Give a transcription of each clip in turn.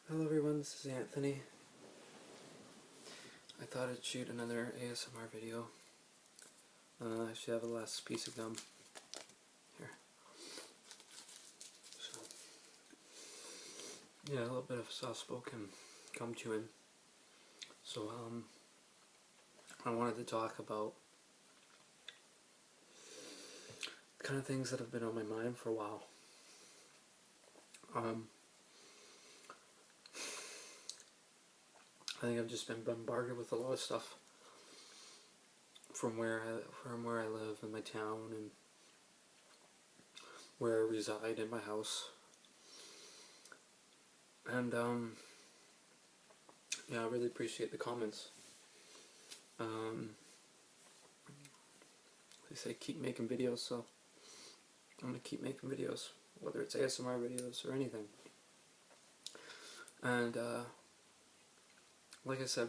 Hello everyone, this is Anthony. I thought I'd shoot another ASMR video. I actually have a last piece of gum here. So, yeah, a little bit of soft-spoken gum chewing. So, I wanted to talk about the kind of things that have been on my mind for a while. I think I've just been bombarded with a lot of stuff from where I live in my town and where I reside in my house. And yeah, I really appreciate the comments. They say keep making videos, so I'm gonna keep making videos, whether it's ASMR videos or anything. And like I said,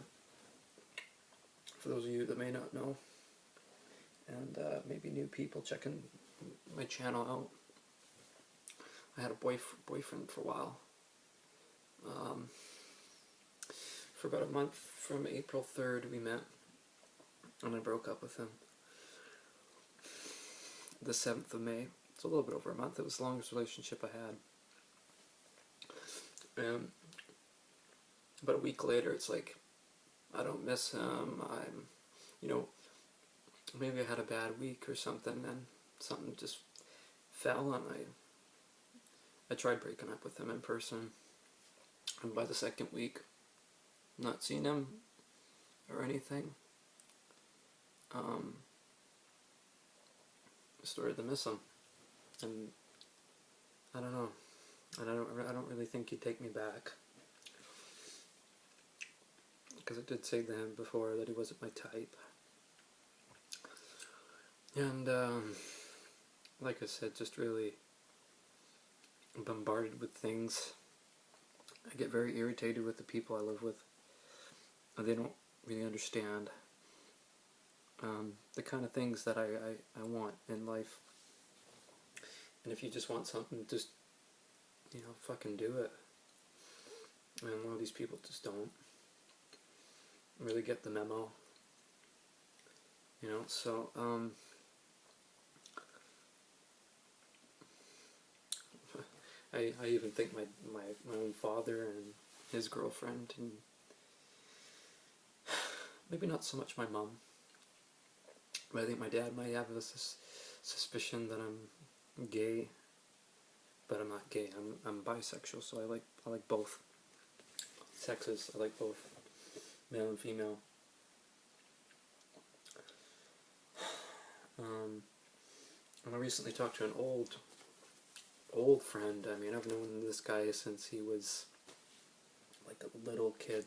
for those of you that may not know, and maybe new people checking my channel out, I had a boyfriend for a while. For about a month, from April 3rd we met, and I broke up with him the 7th of May. It's a little bit over a month. It was the longest relationship I had. And about a week later, it's like, I don't miss him. Maybe I had a bad week or something, and something just fell, and I tried breaking up with him in person. And by the second week, not seeing him or anything, I started to miss him. And I don't know. And I don't really think he'd take me back, because I did say to him before that he wasn't my type. And like I said, just really bombarded with things. I get very irritated with the people I live with. They don't really understand the kind of things that I want in life. And if you just want something, just, fucking do it. And a lot of these people just don't really get the memo. So, I even think my own father and his girlfriend, and maybe not so much my mom, but I think my dad might have this suspicion that I'm gay, but I'm not gay. I'm bisexual, so I like both sexes. I like both male and female. And I recently talked to an old friend. I mean, I've known this guy since he was like a little kid,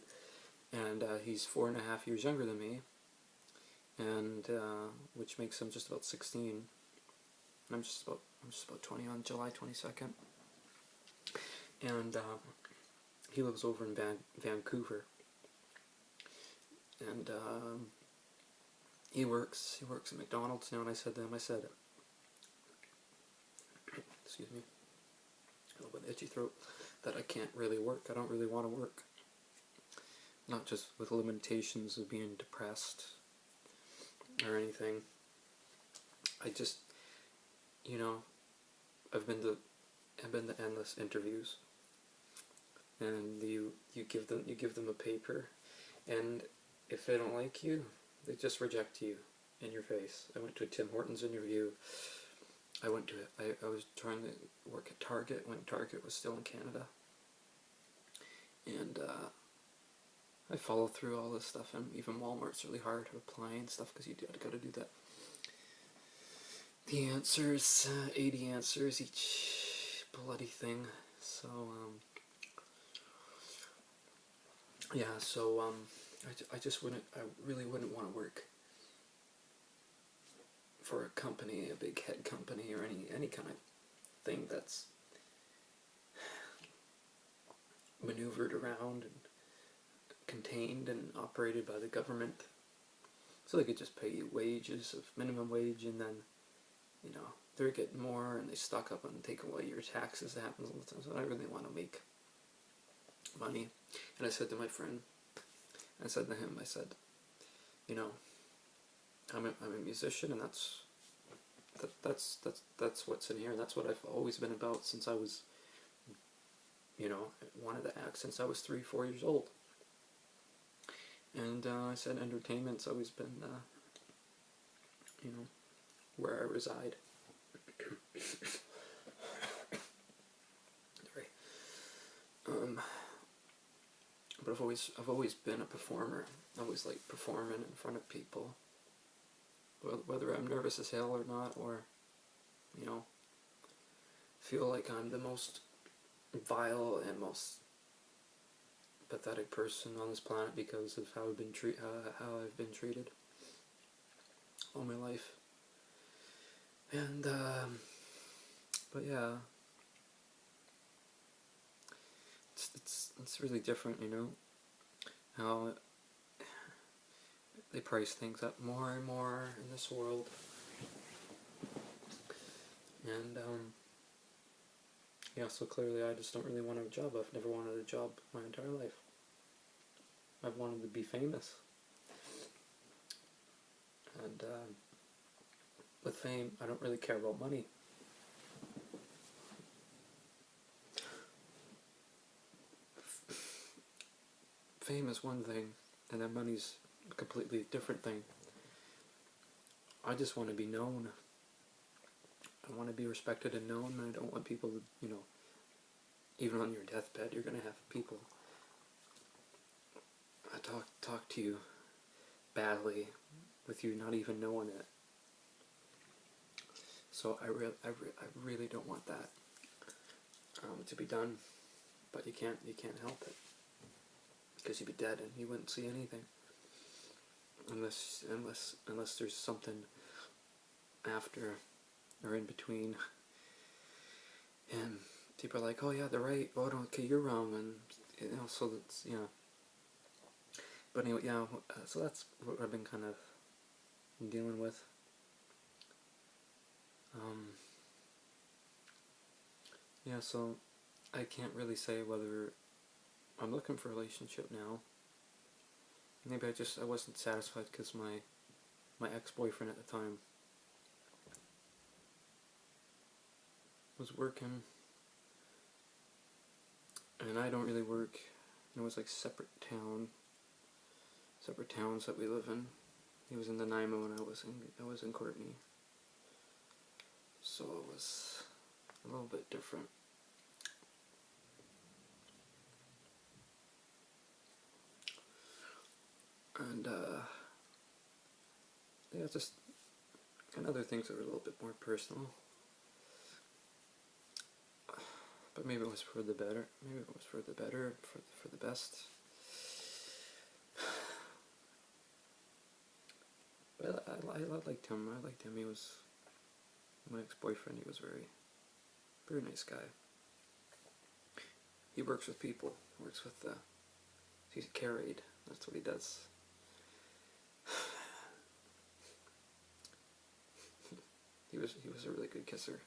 and he's 4.5 years younger than me, and which makes him just about 16. And I'm just about 20 on July 22nd, and he lives over in Vancouver, and he works at McDonald's now. And I said to him, excuse me, a little bit itchy throat, that I can't really work. I don't really want to work. Not just with limitations of being depressed or anything. I just, I've been to endless interviews, and you give them a paper, and if they don't like you, they just reject you in your face. I went to a Tim Hortons interview. I was trying to work at Target when Target was still in Canada, and I follow through all this stuff, and even Walmart's really hard to apply and stuff, because you got to do that. The answers, 80 answers each bloody thing. So yeah. So I really wouldn't want to work for a company, a big head company, or any kind of thing that's maneuvered around and contained and operated by the government, so they could just pay you wages of minimum wage, and then they're getting more, and they stock up and take away your taxes. That happens all the time. So I really want to make money. And I said to my friend, I said to him, I said, you know, I'm a musician, and that's what's in here. And that's what I've always been about since I was, you know, wanted to act since I was 3-4 years old. And I said entertainment's always been, you know, where I reside. Sorry. But I've always been a performer. I always like performing in front of people, whether I'm nervous as hell or not, or, you know, feel like I'm the most vile and most pathetic person on this planet because of how I've been treated all my life. And but yeah, it's really different, you know, how they price things up more and more in this world. And yeah, so clearly I just don't really want a job. I've never wanted a job my entire life. I've wanted to be famous. And with fame, I don't really care about money. Fame is one thing, and then money's a completely different thing. I just want to be known. I want to be respected and known. I don't want people to, you know, even on your deathbed, you're going to have people talk to you badly with you not even knowing it. So I really don't want that to be done, but you can't help it, because you'd be dead and you wouldn't see anything unless there's something after or in between. And people are like, oh yeah, they're right. Oh, okay, you're wrong, and you know, so that's, you know. But anyway, yeah. So that's what I've been kind of dealing with. Yeah, so I can't really say whether I'm looking for a relationship now. Maybe I wasn't satisfied because my ex-boyfriend at the time was working, and I don't really work. It was like separate towns that we live in. He was in Nanaimo and I was in Courtenay. So it was a little bit different. And yeah, just and other things that were a little bit more personal. But maybe it was for the better. Maybe it was for the better, for the best. But I liked him. I liked him. He was my ex-boyfriend. He was very nice guy. He works with people. Works with he's carried. That's what he does. He was a really good kisser.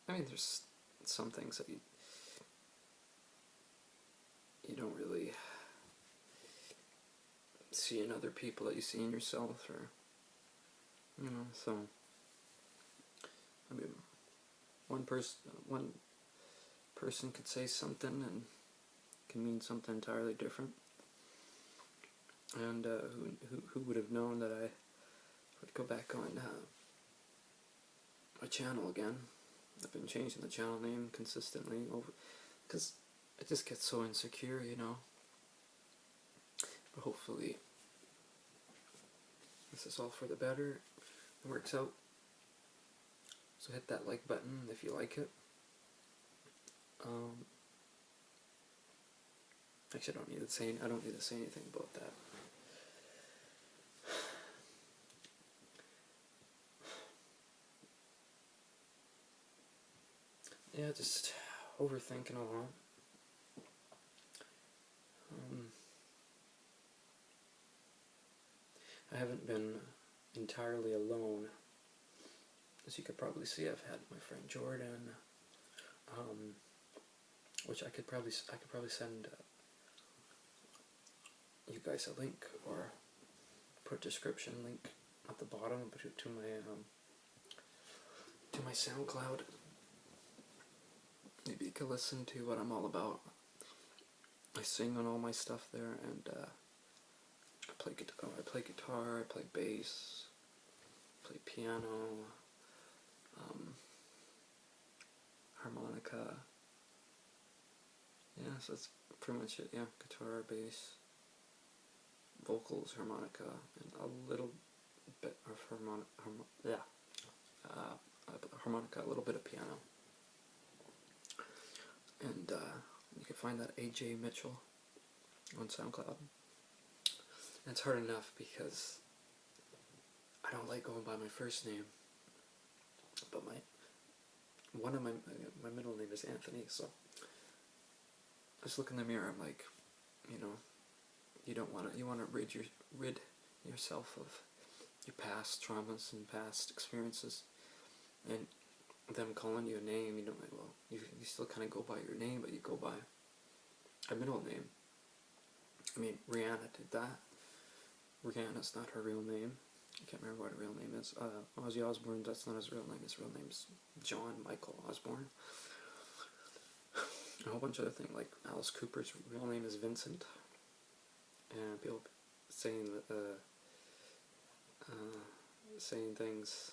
I mean, there's some things that you don't really see in other people that you see in yourself, or, you know, so, I mean, one person could say something and can mean something entirely different, and who would have known that I would go back on my channel again. I've been changing the channel name consistently because I just get so insecure, you know. But hopefully this is all for the better. It works out. So hit that like button if you like it. Actually, I don't need to say anything about that. Yeah, just overthinking a lot. I haven't been entirely alone. As you could probably see, I've had my friend Jordan, which I could probably send you guys a link, or put a description link at the bottom to my SoundCloud. Maybe you can listen to what I'm all about. I sing on all my stuff there, and I play guitar, I play bass, play piano, harmonica. Yeah, so that's pretty much it. Yeah, guitar, bass, vocals, harmonica, and a little bit of harmonica, a little bit of piano. And you can find that AJ Mitchell on SoundCloud. And it's hard enough because I don't like going by my first name, but my middle name is Anthony. So I just look in the mirror. I'm like, you want to rid yourself of your past traumas and past experiences, and them calling you a name. You still kind of go by your name, but you go by a middle name. I mean, Rihanna did that. Rihanna's not her real name. I can't remember what her real name is. Ozzy Osbourne, that's not his real name. His real name's John Michael Osbourne. A whole bunch of other things, like Alice Cooper's real name is Vincent. And people saying things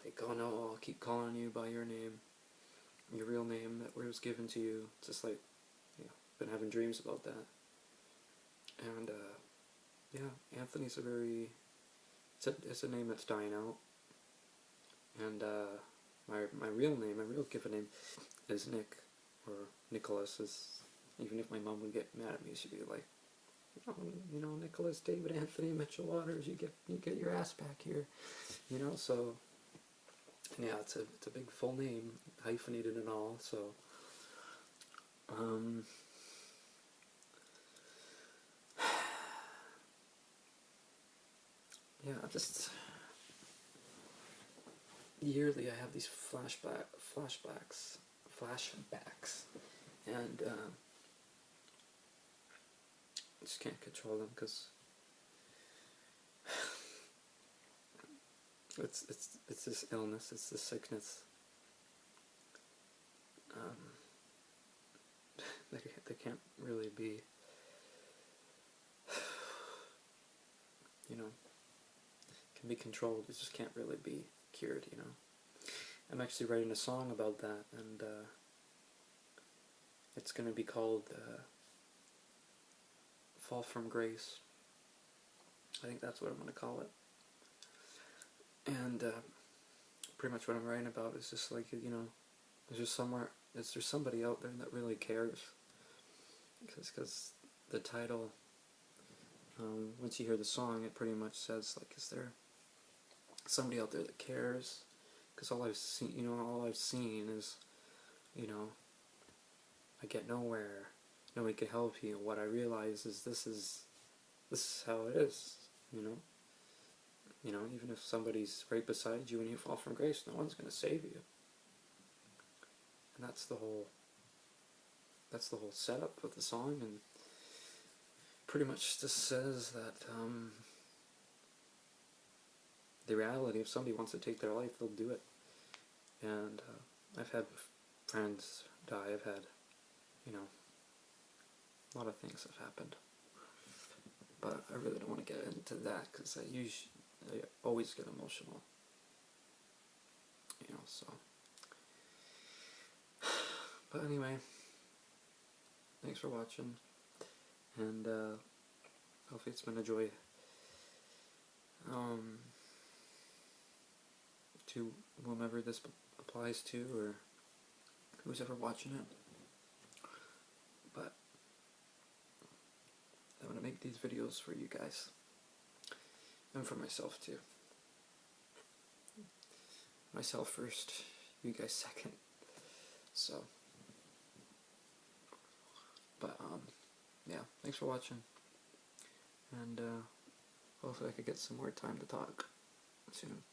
like, oh no, I'll keep calling you by your name, your real name that was given to you. Just like, been having dreams about that. And yeah, Anthony's it's a name that's dying out. And my real name, my real given name is Nick, or Nicholas. Even if my mom would get mad at me, she'd be like, Nicholas David Anthony Mitchell Waters, you get your ass back here, So yeah, it's a big full name, hyphenated and all. So yeah, just yearly I have these flashbacks, and I just can't control them because it's this illness, it's this sickness. They can't really be, can be controlled. It just can't really be cured, I'm actually writing a song about that, and it's going to be called Fall from Grace. I think that's what I'm going to call it. And pretty much what I'm writing about is just like, is there somebody out there that really cares? Because the title, once you hear the song, it pretty much says, like, is there somebody out there that cares? Because all I've seen is, I get nowhere, nobody can help you. What I realize is this is how it is, even if somebody's right beside you and you fall from grace, no one's going to save you. And that's the whole setup of the song, and pretty much just says that the reality, if somebody wants to take their life, they'll do it. And I've had friends die, I've had, a lot of things have happened. But I really don't want to get into that, because I always get emotional, so. But anyway, thanks for watching, and hopefully it's been a joy to whomever this applies to, or who's ever watching it. But I'm going to make these videos for you guys, and for myself too. Myself first, you guys second. So, but yeah, thanks for watching, and hopefully I could get some more time to talk soon.